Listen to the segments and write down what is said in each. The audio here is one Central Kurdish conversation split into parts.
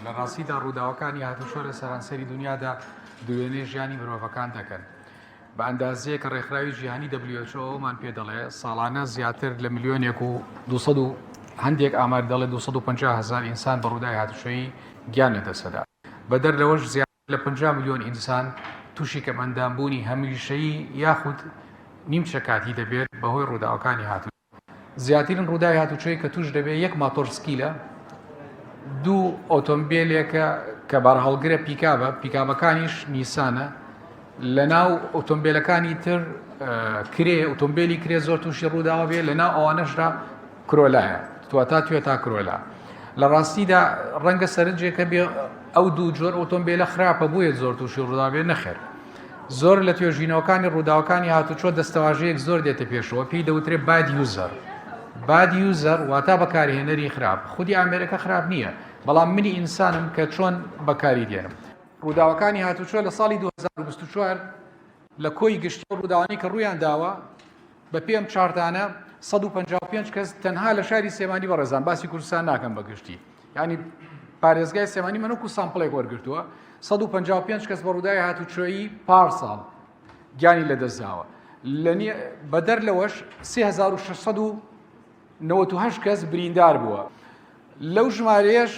لە ڕاستیدا ڕووداوەکانی هاتووشۆ لە سەرانسەری دنیادا دوێنێ ژیانی مرۆڤەکان دەکەن. بە ئەندازەیە کە ڕێکخراوی جیهانی WHO پێ دەڵێ ساڵانە زیاتر لە ملیۆنێک و 200 هەندێک ئامار دەڵێ 250,000 ئینسان بە ڕووداوی هاتووشۆیی گیان لەدەسەدا. بەدەر لەوەش زیاتر لە 50 ملیۆن ئینسان تووشی کەمەندانبوونی هەمیشەیی یاخود نیمچە کاتی دەبێت بەهۆی ڕووداوەکانی هاتوو. زیاترین ڕووداوی هاتووچۆی کە توش دەبێت یەک ماتۆرسکیلە، دوو ئۆتۆمبیلێکە کە بەرهەڵگرە پیکابەکانیش نیسانە، لە ناو ئۆتۆمبیلەکانی تر کرێ ئۆتۆمبیلی کرێ زۆر تووشی ڕووداوە بێت، لە ناو ئەوانەشدا کرۆلایە توێتا کرۆلا. لە ڕاستیدا ڕەنگە سەرنجێکە بێ ئەو دوو جۆر ئۆتۆمبیلە خراپە بووە زۆر تووشی ڕوودا بێت نەخێر. زۆر لە توێژینەوەکانی ڕووداوەکانی هاتوچۆ دەستەواژەیەک زۆر دێتە پێشەوە، پێی دەوترێت باد یوزەر واتە بەکارهێنەری خراپ. خودی ئامێرەکە خراپ نییە، بەڵام منی ئینسانم کە چۆن بەکاری دێنم. ڕووداوەکانی هاتوچۆ لە ساڵی 2024 لە کۆی گشتی ڕووداوانی کە ڕوویان داوە بە پێم چارتانە 155 کەس تەنها لە شاری سێمانی بەڕێزان، باسی کوردستان ناکەم بە گشتی، ینی پارێزگای سێمانی منوەکو سامپڵێک وەرگرتووە، 155 کەس بە ڕووداوی هاتوچۆیی پارساڵ گیانی لەدەستداوە. بەدەر لەوەش 3698 کەس بریندار بووە. لەو ژمارەیەش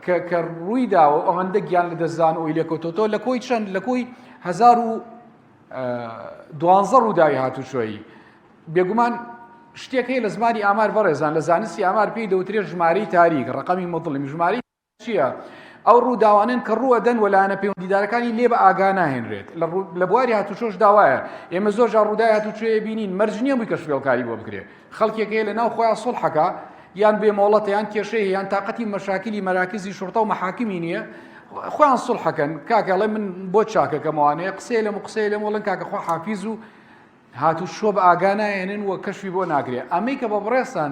کە ڕووی داوە ئەوەندە گیان لەدەستدان و ئیلێکۆتۆتۆ لە کۆی چەند لە کۆی 1012 ڕووداوی هاتوچۆیی. بێگومان شتێک هەیە لە زمانی ئامار بەڕێزان، لە زانستی ئامار پێی دەوترێت ژمارەی تاریک، ڕقەمی مەظڵمی. ژمارەی چییە؟ ئەو ڕووداوانن کە ڕوەدەن وەلایەنە پەیوەندیدارەکانی لێ بە ئاگا ناهێنرێت. لە بواری هاتوچۆش داوایە، ئێمە زۆر جار ڕووداوی هاتوچۆیە بینین مەرج نییە بووی کە شوێڵکاری بۆ بکرێت. خەڵکێک هەیە لە ناو خۆیان سوڵحەکە، یان بێمۆڵەتە یان کێشەیە یان تااقەتی مەشاکلی مەراکزی شورتە و مەحاکمی نییە، خۆیان سوڵحەکەن. کاکەڵێ من بۆ چاکەکەمەوانەیە قسەی لە قسەی لە مۆڵن کاکە خۆ حافیز و هاتوشۆ بە ئاگا نایێنن و کەشفی بۆ ناکرێت. ئەمەی کە بە بڕێستان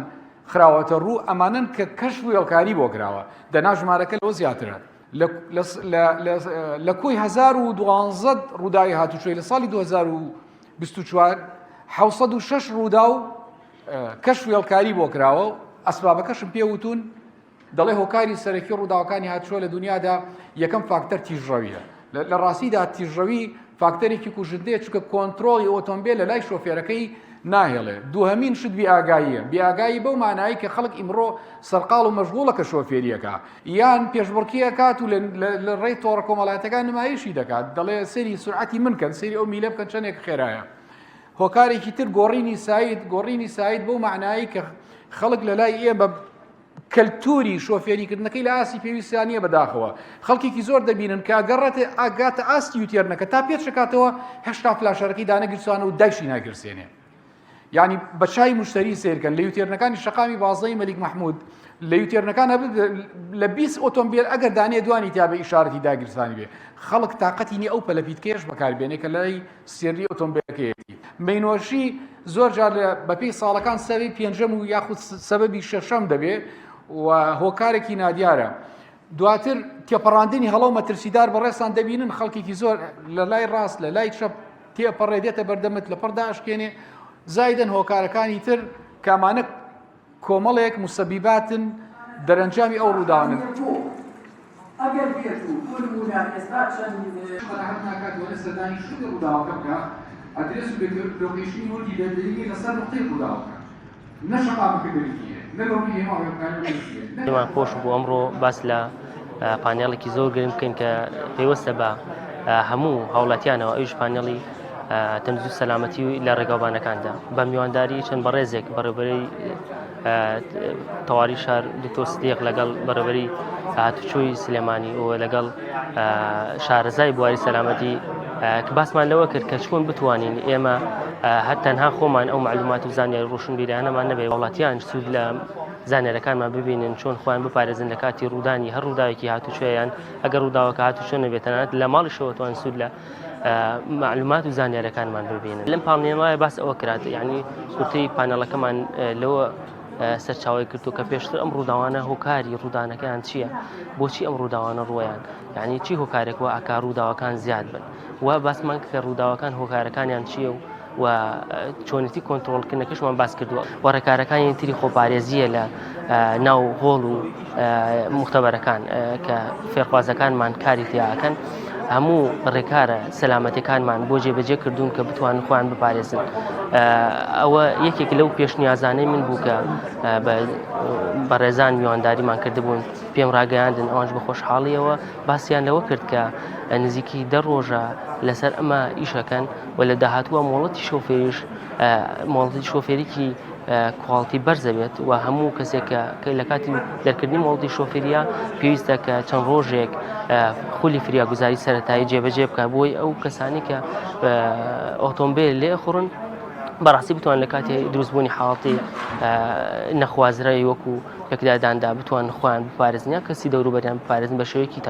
خراوەتە ڕوو ئەمانن کە کەشف و وێڵکاری بۆ کراوە، دەنا ژمارەکە لەوە زیاترە. لە کۆی 1012 ڕووداوی هاتوچۆی لە ساڵی 2024 706 ڕوودا و کەشف و وێڵکاری بۆ کراوە. ئەسبابەکەشم پێوتون دەڵێ هۆکاری سەرەکی ڕووداوەکانی هاتوچۆ لە دنیادا یەکەم فاکتەر تیژڕەویە. لە ڕاستیدا تیژڕەوی فاکتەرێکی کوژندەیە، چونکە کۆنتڕۆڵی ئۆتۆمبیل لە لای شۆفێرەکەی ناهێڵێ. دووهەمین شت بیئاگاییە، بیئاگایی بەو مانایی کە خەڵک ئیمڕۆ سەرقاڵ و مەشغوڵە کە شۆفێریەکە، یان پێشبڕکیە کات و لە ڕێی تۆڕە کۆمەڵایەتەکان نمایشی دەکات، دەڵێ سەری سورعەتی من کەن، سەری ئەو میلە بکەن چەندێک خێرایە. هۆکارێکی تر گۆڕینی سایت بەو معنایی کە خەڵک لە لای ئێمە کەلتوری شۆفێریکردنەکەی لە ئاسی پێویستیانە بەداخەوە. خەڵکێکی زۆر دەبینن کە ئاگاتە ئاستی وتێرنەکە تا پێچکاتەوە هێشتا فلاشەرەکەی دانەگرسوانە و دایشی ناگرسێنێ. یعنی بە چای مشتری سیرکەن لە یوتێرنەکانی شەقامی بازەی مەلیک مەحموود لە یوتێرنەکان لە 20 ئۆتۆمبیل ئەگەر دانێ دوانی تا بە ئیشارەتی داگیرسانی بێ، خەڵک تااقەتی نی ئەو پەلەپیتکەش بەکاربێنێ کە لای سێری ئۆتۆمبیلەکەیەتی. مینۆشی زۆر جار بەپێی ساڵەکان سەبەی پێنجەم و یاخود سەبەبی شەشەم دەبێت و هۆکارێکی نادیارە. دواتر تێپەڕاندنی هەڵەو مەترسیدار بەڕێستان دەبینن خەڵکێکی زۆر لە لای ڕاست لە لای چەپ تێپەڕێدێتە بەردەمت لە پڕدا ئەشکێنێ. زایدن هۆکارەکانی تر کامانە کۆمەڵێک موسەبیباتن دەرەنجامی ئەو ڕووداوانن. ئەگەر بێت و کورمونە ئێستا چەند بەراحەت ناکات وەرە سەردانی شوودە ڕووداوەکە بکە، ئەدرێس و لۆکیشنی وەردی دەردەری لەسەر نقطەی ڕووداوەکە، نە شەقامەکەدەریتیە، نە لۆمی هێماوەکان خۆش بوو ئەمڕۆ باس لە پانێڵێکی زۆر گرنگ بکەین کە پێوەستە بە هەموو هاوڵاتیانەوە، ئەویش پانێڵی تەندروستی و سەلامەتی لە ڕێگاوبانەکاندا بە میوانداری چەند بەڕێزێک بەڕێوەبەری تەواوی شار دکتۆر سدیق لەگەڵ بەڕێوەبەری هاتوچۆی سلێمانی و لەگەڵ شارەزای بواری سەلامەتی کە باسمان لەوە کرد کە چۆن بتوانین ئێمە هەر تەنها خۆمان ئەو معلومات و زانیاری ڕۆشنبیریانەمان نەبێت، وڵاتیان سوود لە زانیاریەکانمان ببینن، چۆن خۆیان بپارێزن لە کاتی ڕوودانی هەر ڕووداوێکی هاتوچۆیان. ئەگەر ڕووداوەکە هاتوچۆ نەبێت تەنانەت لە ماڵیشەوە توان سوود لە معلومات و زانیاریەکانمان ببینن. لەم پاڵنێمایە باس ئەوە کرات، یعنی کورتەی پانێڵەکەمان لەوە سەرچاوی کردو کە پێشتر ئەم ڕووداوانە هۆکاری ڕوودانەکەیان چییە، بۆچی ئەم ڕووداوانە ڕۆیان، یعنی چی هۆکارێک وە ئاکا ڕووداوەکان زیاد بن، و باسمان کە ڕووداوەکان هۆکارەکانیان چییە و و چۆنیتی کۆنتترۆلکردنەکەشمان باس کردووە و ڕێکارەکانی تری خۆپارێزیە لە ناو هۆڵ و مختبەرەکان کە فێرخوازەکانمان کاری تیاکەن هەموو ڕێکارە سەلامەتیەکانمان بۆ جێبەجێ کردوون کە بتوان خۆیان بپارێزن. ئەوە یەکێک لەو پێشنیازانەی من بوو کە بەڕێزان میوانداریمان کردبوون پێم ڕاگەیاندن ئەوانش بە خۆشحاڵیەوە باسییان لەوە کرد کە نزیکی 10 ڕۆژە لەسەر ئەمە ئیشەکەن و لە داهاتووە مۆڵەتی شۆفێریش مۆڵەتی شۆفێریکی کواڵتی بەرزە بێت و هەموو کەسێک کە لە کاتی دەرکردنی مۆڵەتی شۆفێریە پێویستە کە چەند ڕۆژێک خولی فریاگوزاری سەرەتایی جێبەجێ بکە بۆی ئەو کەسانی کە ئۆتۆمبیل لێخڕن بەڕاستی بتوان لە کاتی دروستبوونی حاڵەتی نەخوازرای وەکو پێکداداندا بتوان خۆیان بپارێزن یا کەسی دەوروبەریان بپارێزن بە شێوەیەکی